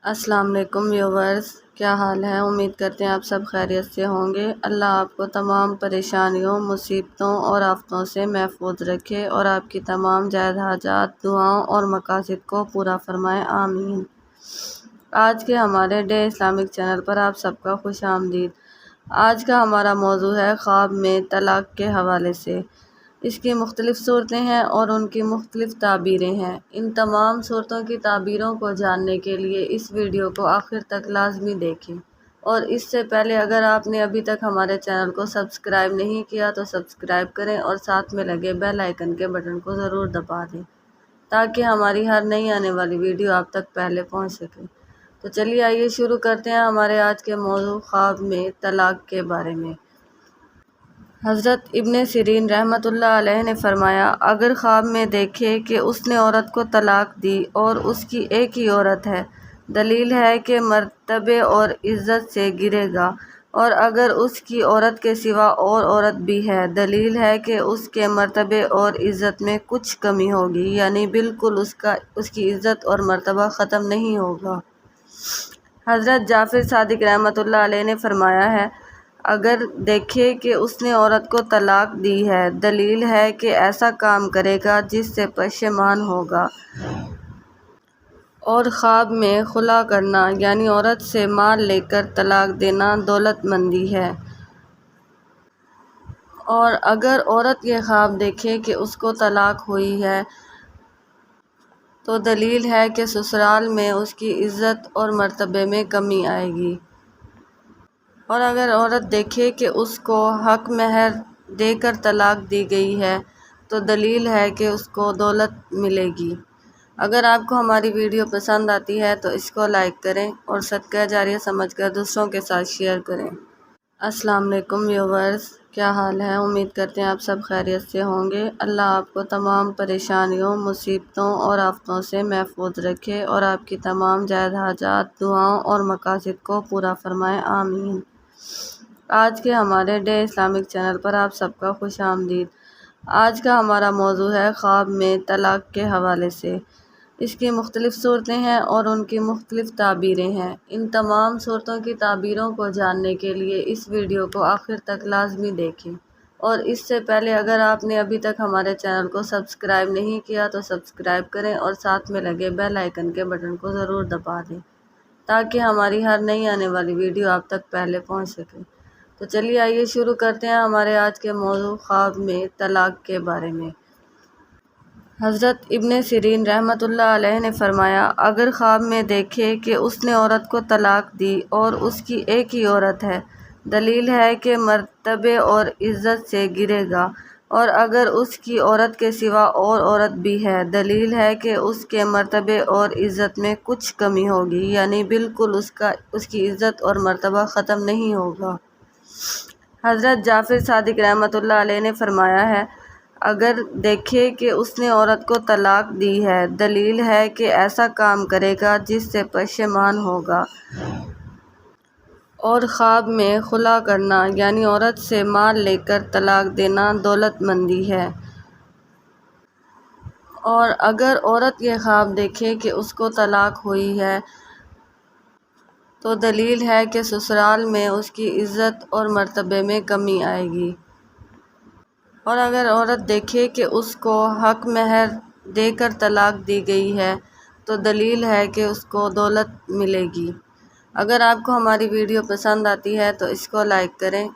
السلام علیکم ویورز، کیا حال ہے؟ امید کرتے ہیں آپ سب خیریت سے ہوں گے۔ اللہ آپ کو تمام پریشانیوں، مصیبتوں اور آفتوں سے محفوظ رکھے اور آپ کی تمام جائز حاجات، دعاؤں اور مقاصد کو پورا فرمائے، آمین۔ آج کے ہمارے ڈے اسلامک چینل پر آپ سب کا خوش آمدید۔ آج کا ہمارا موضوع ہے خواب میں طلاق کے حوالے سے۔ اس کی مختلف صورتیں ہیں اور ان کی مختلف تعبیریں ہیں۔ ان تمام صورتوں کی تعبیروں کو جاننے کے لیے اس ویڈیو کو آخر تک لازمی دیکھیں، اور اس سے پہلے اگر آپ نے ابھی تک ہمارے چینل کو سبسکرائب نہیں کیا تو سبسکرائب کریں اور ساتھ میں لگے بیل آئیکن کے بٹن کو ضرور دبا دیں تاکہ ہماری ہر نئی آنے والی ویڈیو آپ تک پہلے پہنچ سکے۔ تو چلیے آئیے شروع کرتے ہیں ہمارے آج کے موضوع خواب میں طلاق کے بارے میں۔ حضرت ابن سیرین رحمۃ اللہ علیہ نے فرمایا، اگر خواب میں دیکھے کہ اس نے عورت کو طلاق دی اور اس کی ایک ہی عورت ہے، دلیل ہے کہ مرتبے اور عزت سے گرے گا، اور اگر اس کی عورت کے سوا اور عورت بھی ہے، دلیل ہے کہ اس کے مرتبے اور عزت میں کچھ کمی ہوگی، یعنی بالکل اس کی عزت اور مرتبہ ختم نہیں ہوگا۔ حضرت جعفر صادق رحمۃ اللہ علیہ نے فرمایا ہے، اگر دیکھے کہ اس نے عورت کو طلاق دی ہے، دلیل ہے کہ ایسا کام کرے گا جس سے پشیمان ہوگا۔ اور خواب میں خلا کرنا یعنی عورت سے مال لے کر طلاق دینا دولت مندی ہے۔ اور اگر عورت یہ خواب دیکھے کہ اس کو طلاق ہوئی ہے تو دلیل ہے کہ سسرال میں اس کی عزت اور مرتبے میں کمی آئے گی۔ اور اگر عورت دیکھے کہ اس کو حق مہر دے کر طلاق دی گئی ہے تو دلیل ہے کہ اس کو دولت ملے گی۔ اگر آپ کو ہماری ویڈیو پسند آتی ہے تو اس کو لائک کریں اور صدقہ جاریہ سمجھ کر دوسروں کے ساتھ شیئر کریں۔ السلام علیکم ویورز، کیا حال ہے؟ امید کرتے ہیں آپ سب خیریت سے ہوں گے۔ اللہ آپ کو تمام پریشانیوں، مصیبتوں اور آفتوں سے محفوظ رکھے اور آپ کی تمام جائز حاجات، دعاؤں اور مقاصد کو پورا فرمائے، آمین۔ آج کے ہمارے ڈے اسلامک چینل پر آپ سب کا خوش آمدید۔ آج کا ہمارا موضوع ہے خواب میں طلاق کے حوالے سے۔ اس کی مختلف صورتیں ہیں اور ان کی مختلف تعبیریں ہیں۔ ان تمام صورتوں کی تعبیروں کو جاننے کے لیے اس ویڈیو کو آخر تک لازمی دیکھیں، اور اس سے پہلے اگر آپ نے ابھی تک ہمارے چینل کو سبسکرائب نہیں کیا تو سبسکرائب کریں اور ساتھ میں لگے بیل آئیکن کے بٹن کو ضرور دبا دیں تاکہ ہماری ہر نئی آنے والی ویڈیو آپ تک پہلے پہنچ سکے۔ تو چلیے آئیے شروع کرتے ہیں ہمارے آج کے موضوع خواب میں طلاق کے بارے میں۔ حضرت ابن سیرین رحمۃ اللہ علیہ نے فرمایا، اگر خواب میں دیکھے کہ اس نے عورت کو طلاق دی اور اس کی ایک ہی عورت ہے، دلیل ہے کہ مرتبے اور عزت سے گرے گا، اور اگر اس کی عورت کے سوا اور عورت بھی ہے، دلیل ہے کہ اس کے مرتبے اور عزت میں کچھ کمی ہوگی، یعنی بالکل اس کی عزت اور مرتبہ ختم نہیں ہوگا۔ حضرت جعفر صادق رحمۃ اللہ علیہ نے فرمایا ہے، اگر دیکھے کہ اس نے عورت کو طلاق دی ہے، دلیل ہے کہ ایسا کام کرے گا جس سے پشیمان ہوگا۔ اور خواب میں خلا کرنا یعنی عورت سے مال لے کر طلاق دینا دولت مندی ہے۔ اور اگر عورت یہ خواب دیکھے کہ اس کو طلاق ہوئی ہے تو دلیل ہے کہ سسرال میں اس کی عزت اور مرتبے میں کمی آئے گی۔ اور اگر عورت دیکھے کہ اس کو حق مہر دے کر طلاق دی گئی ہے تو دلیل ہے کہ اس کو دولت ملے گی۔ اگر آپ کو ہماری ویڈیو پسند آتی ہے تو اس کو لائک کریں